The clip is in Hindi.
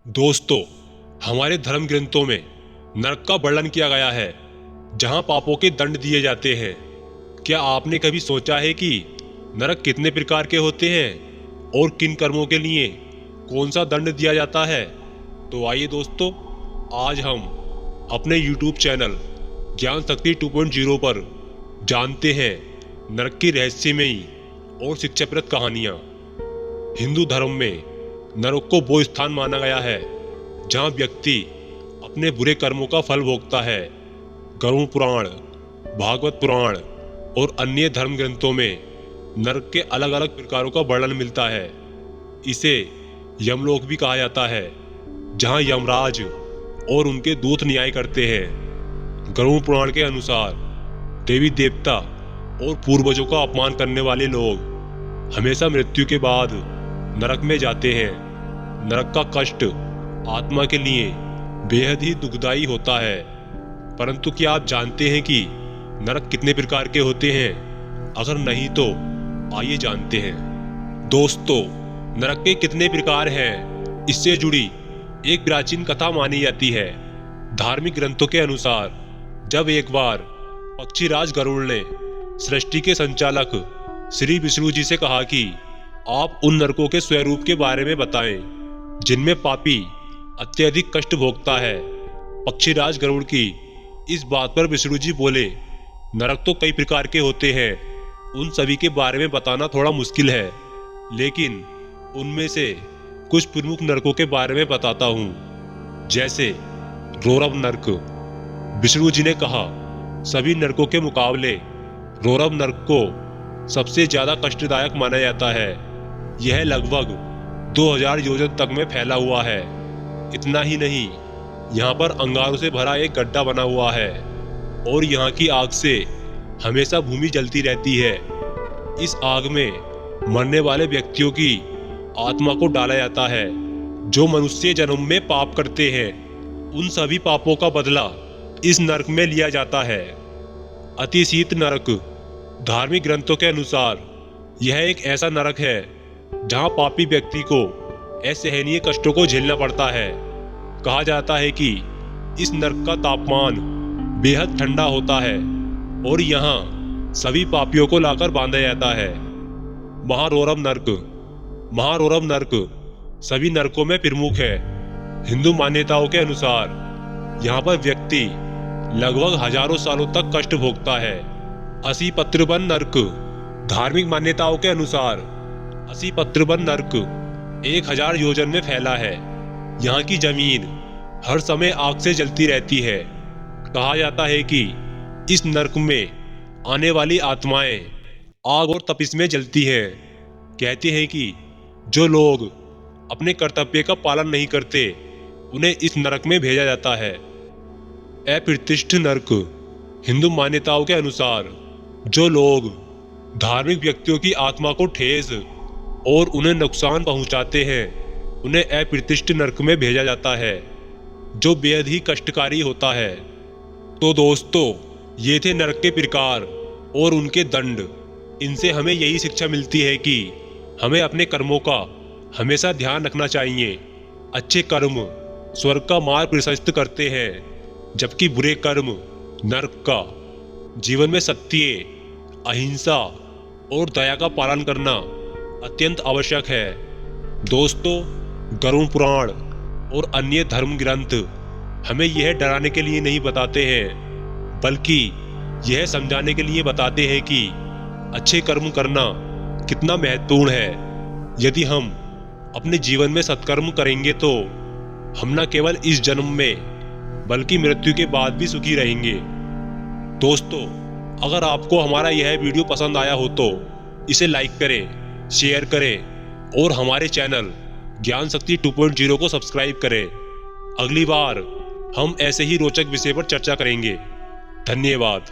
दोस्तों, हमारे धर्म ग्रंथों में नरक का वर्णन किया गया है, जहां पापों के दंड दिए जाते हैं। क्या आपने कभी सोचा है कि नरक कितने प्रकार के होते हैं और किन कर्मों के लिए कौन सा दंड दिया जाता है? तो आइए दोस्तों, आज हम अपने YouTube चैनल ज्ञान शक्ति 2.0 पर जानते हैं नरक की रहस्यमयी और शिक्षाप्रद कहानियाँ। हिंदू धर्म में नरक को वो स्थान माना गया है जहाँ व्यक्ति अपने बुरे कर्मों का फल भोगता है। गरुड़ पुराण, भागवत पुराण और अन्य धर्म ग्रंथों में नरक के अलग अलग प्रकारों का वर्णन मिलता है। इसे यमलोक भी कहा जाता है, जहाँ यमराज और उनके दूत न्याय करते हैं। गरुड़ पुराण के अनुसार देवी देवता और पूर्वजों का अपमान करने वाले लोग हमेशा मृत्यु के बाद नरक में जाते हैं। नरक का कष्ट आत्मा के लिए बेहद ही दुखदायी होता है। परंतु क्या आप जानते हैं कि नरक कितने प्रकार के होते हैं? अगर नहीं तो आइए जानते हैं। दोस्तों, नरक के कितने प्रकार हैं, इससे जुड़ी एक प्राचीन कथा मानी जाती है। धार्मिक ग्रंथों के अनुसार जब एक बार पक्षीराज गरुड़ ने सृष्टि के संचालक श्री विष्णु जी से कहा कि आप उन नरकों के स्वरूप के बारे में बताएं जिनमें पापी अत्यधिक कष्ट भोगता है। पक्षीराज गरुड़ की इस बात पर विष्णु जी बोले, नरक तो कई प्रकार के होते हैं, उन सभी के बारे में बताना थोड़ा मुश्किल है, लेकिन उनमें से कुछ प्रमुख नरकों के बारे में बताता हूँ। जैसे रौरव नरक। विष्णु जी ने कहा, सभी नरकों के मुकाबले रौरव नरक को सबसे ज्यादा कष्टदायक माना जाता है। यह लगभग 2000 योजन तक में फैला हुआ है। इतना ही नहीं, यहाँ पर अंगारों से भरा एक गड्ढा बना हुआ है और यहाँ की आग से हमेशा भूमि जलती रहती है। इस आग में मरने वाले व्यक्तियों की आत्मा को डाला जाता है जो मनुष्य जन्म में पाप करते हैं। उन सभी पापों का बदला इस नरक में लिया जाता है। अतिशीत नरक। धार्मिक ग्रंथों के अनुसार यह एक ऐसा नरक है जहां पापी व्यक्ति को असहनीय कष्टों को झेलना पड़ता है। कहा जाता है कि इस नरक का तापमान बेहद ठंडा होता है और यहाँ सभी पापियों को लाकर बांधा जाता है। महारौरव नरक। महारौरव नरक सभी नरकों में प्रमुख है। हिंदू मान्यताओं के अनुसार यहाँ पर व्यक्ति लगभग हजारों सालों तक कष्ट भोगता है। असीपत्रवन नरक। धार्मिक मान्यताओं के अनुसार असीपत्रवन नरक 1000 योजन में फैला है। यहाँ की जमीन हर समय आग से जलती रहती है। कहा जाता है कि इस नरक में आने वाली आत्माएं आग और तपिश में जलती हैं। कहते हैं कि जो लोग अपने कर्तव्य का पालन नहीं करते उन्हें इस नरक में भेजा जाता है। अप्रतिष्ठ नरक। हिंदू मान्यताओं के अनुसार जो लोग धार्मिक व्यक्तियों की आत्मा को ठेस और उन्हें नुकसान पहुंचाते हैं उन्हें अप्रतिष्ठ नरक में भेजा जाता है, जो बेहद ही कष्टकारी होता है। तो दोस्तों, ये थे नरक के प्रकार और उनके दंड। इनसे हमें यही शिक्षा मिलती है कि हमें अपने कर्मों का हमेशा ध्यान रखना चाहिए। अच्छे कर्म स्वर्ग का मार्ग प्रशस्त करते हैं, जबकि बुरे कर्म नरक का। जीवन में सत्य, अहिंसा और दया का पालन करना अत्यंत आवश्यक है। दोस्तों, गरुड़ पुराण और अन्य धर्म ग्रंथ हमें यह डराने के लिए नहीं बताते हैं, बल्कि यह समझाने के लिए बताते हैं कि अच्छे कर्म करना कितना महत्वपूर्ण है। यदि हम अपने जीवन में सत्कर्म करेंगे तो हम न केवल इस जन्म में बल्कि मृत्यु के बाद भी सुखी रहेंगे। दोस्तों, अगर आपको हमारा यह वीडियो पसंद आया हो तो इसे लाइक करें, शेयर करें और हमारे चैनल ज्ञान शक्ति 2.0 को सब्सक्राइब करें। अगली बार हम ऐसे ही रोचक विषय पर चर्चा करेंगे। धन्यवाद।